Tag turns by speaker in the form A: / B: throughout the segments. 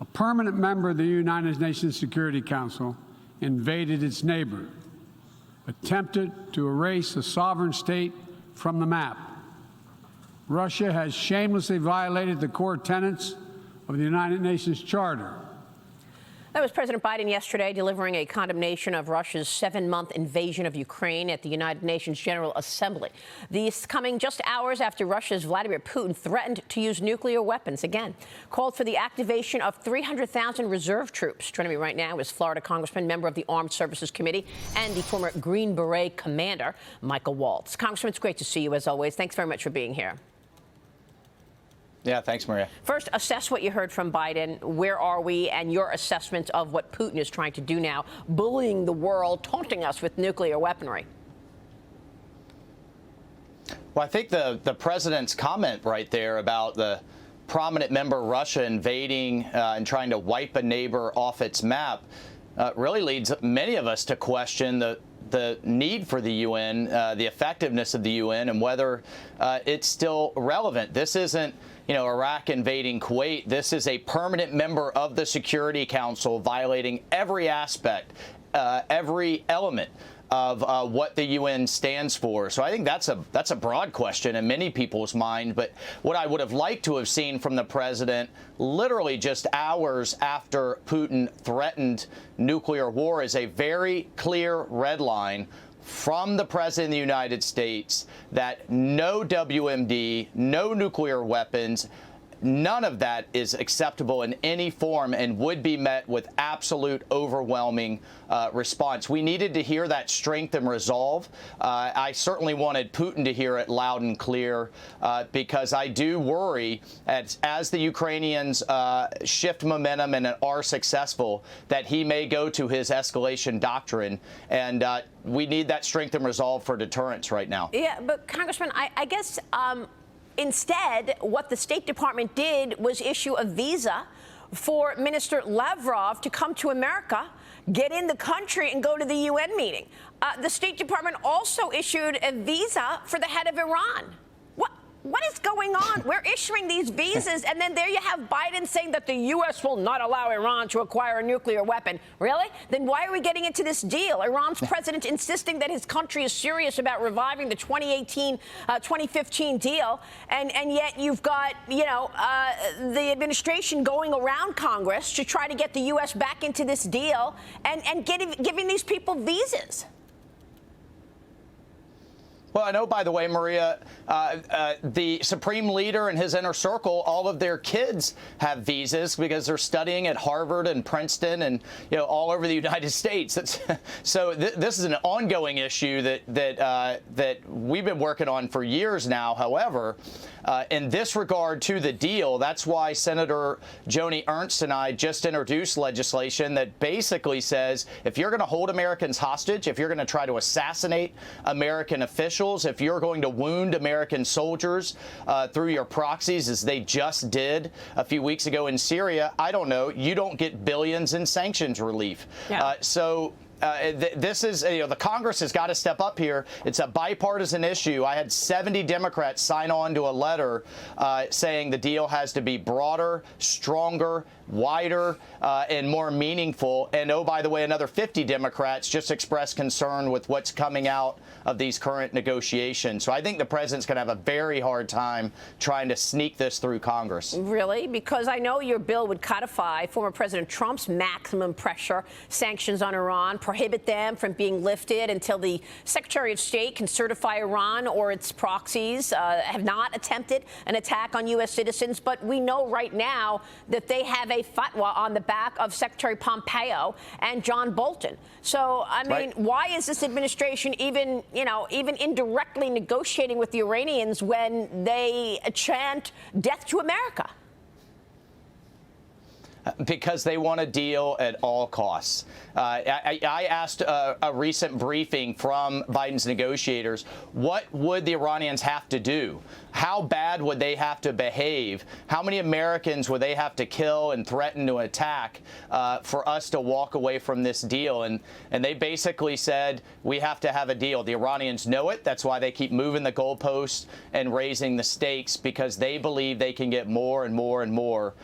A: A permanent member of the United Nations Security Council invaded its neighbor, attempted to erase a sovereign state from the map. Russia has shamelessly violated the core tenets of the United Nations Charter.
B: That was President Biden yesterday delivering a condemnation of Russia's 7-month invasion of Ukraine at the United Nations General Assembly. These coming just hours after Russia's Vladimir Putin threatened to use nuclear weapons again, called for the activation of 300,000 reserve troops. Joining me right now is Florida Congressman, member of the Armed Services Committee, and the former Green Beret commander, Michael Waltz. Congressman, it's great to see you as always. Thanks very much for being here.
C: Yeah, thanks, Maria.
B: First, assess what you heard from Biden. Where are we, and your assessment of what Putin is trying to do now, bullying the world, taunting us with nuclear weaponry?
C: Well, I think the president's comment right there about the prominent member Russia invading and trying to wipe a neighbor off its map really leads many of us to question the need for the UN, the effectiveness of the UN, and whether it's still relevant. This isn't, Iraq invading Kuwait. This is a permanent member of the Security Council violating every aspect, every element of what the UN stands for. So I think that's a broad question in many people's mind. But what I would have liked to have seen from the president, literally just hours after Putin threatened nuclear war, is a very clear red line from the President of the United States that no WMD, no nuclear weapons, none of that is acceptable in any form and would be met with absolute overwhelming response. We needed to hear that strength and resolve. I certainly wanted Putin to hear it loud and clear because I do worry as the Ukrainians shift momentum and are successful that he may go to his escalation doctrine. And we need that strength and resolve for deterrence right now.
B: Yeah, but Congressman, I guess instead, what the State Department did was issue a visa for Minister Lavrov to come to America, get in the country, and go to the UN meeting. The State Department also issued a visa for the head of Iran. What is going on? We're issuing these visas, and then there you have Biden saying that the U.S. will not allow Iran to acquire a nuclear weapon. Really? Then why are we getting into this deal? Iran's president insisting that his country is serious about reviving the 2015 deal, and yet you've got, the administration going around Congress to try to get the U.S. back into this deal and giving these people visas.
C: Well, I know, by the way, Maria, the Supreme Leader and his inner circle, all of their kids have visas because they're studying at Harvard and Princeton and, all over the United States. So this is an ongoing issue that we've been working on for years now. However, in this regard to the deal, that's why Senator Joni Ernst and I just introduced legislation that basically says if you're going to hold Americans hostage, if you're going to try to assassinate American officials, if you're going to wound American soldiers through your proxies, as they just did a few weeks ago in Syria, I don't know, you don't get billions in sanctions relief. Yeah. This is, the Congress has got to step up here. It's a bipartisan issue. I had 70 Democrats sign on to a letter saying the deal has to be broader, stronger, wider, and more meaningful. And, oh, by the way, another 50 Democrats just expressed concern with what's coming out of these current negotiations. So I think the president's going to have a very hard time trying to sneak this through Congress. Really?
B: Because I know your bill would codify former President Trump's maximum pressure sanctions on Iran, prohibit them from being lifted until the Secretary of State can certify Iran or its proxies have not attempted an attack on U.S. citizens. But we know right now that they have a fatwa on the back of Secretary Pompeo and John Bolton. So, I mean, why is this administration even indirectly negotiating with the Iranians when they chant death to America?
C: Because they want a deal at all costs. I asked a recent briefing from Biden's negotiators, what would the Iranians have to do? How bad would they have to behave? How many Americans would they have to kill and threaten to attack for us to walk away from this deal? And they basically said, we have to have a deal. The Iranians know it. That's why they keep moving the goalposts and raising the stakes, because they believe they can get more and more and more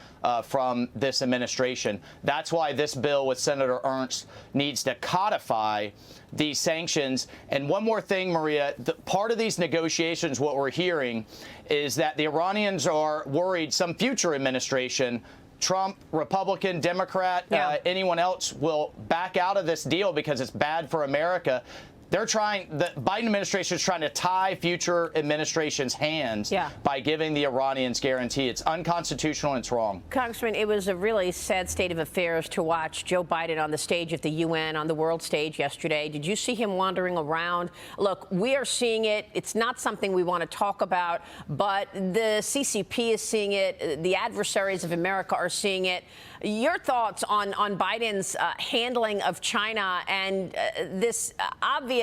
C: from this administration. That's why this bill with Senator Ernst needs to codify these sanctions. And one more thing, Maria, part of these negotiations, what we're hearing is that the Iranians are worried some future administration, Trump, Republican, Democrat, anyone else, will back out of this deal because it's bad for America. The Biden administration is trying to tie future administrations' hands by giving the Iranians guarantee. It's unconstitutional and it's wrong.
B: Congressman, it was a really sad state of affairs to watch Joe Biden on the stage at the UN, on the world stage yesterday. Did you see him wandering around? Look, we are seeing it. It's not something we want to talk about, but the CCP is seeing it. The adversaries of America are seeing it. Your thoughts on Biden's handling of China and this obvious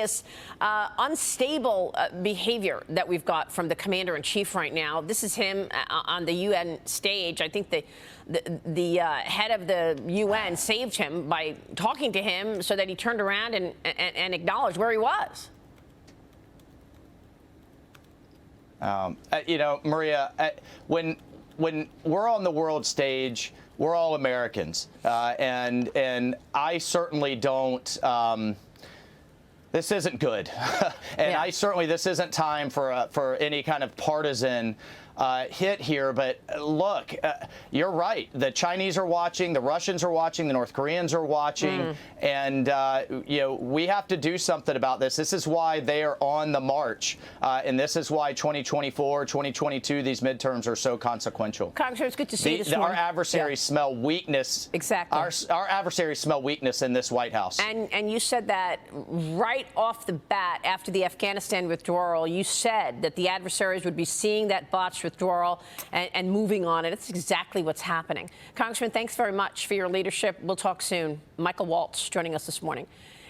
B: unstable behavior that we've got from the commander-in-chief right now? This is him on the UN stage. I think the head of the UN saved him by talking to him so that he turned around and acknowledged where he was.
C: You know, Maria, when we're on the world stage, we're all Americans, and I certainly don't. This isn't good, and this isn't time for any kind of partisan hit here. But look, you're right. The Chinese are watching, the Russians are watching, the North Koreans are watching, and you know, we have to do something about this. This is why they are on the march, and this is why 2024, 2022, these midterms are so consequential.
B: Congressman, it's good to see you this morning.
C: Our adversaries smell weakness.
B: Exactly.
C: Our adversaries smell weakness in this White House.
B: And you said that right off the bat after the Afghanistan withdrawal. You said that the adversaries would be seeing that botched withdrawal and moving on. And it's exactly what's happening. Congressman, thanks very much for your leadership. We'll talk soon. Michael Waltz joining us this morning.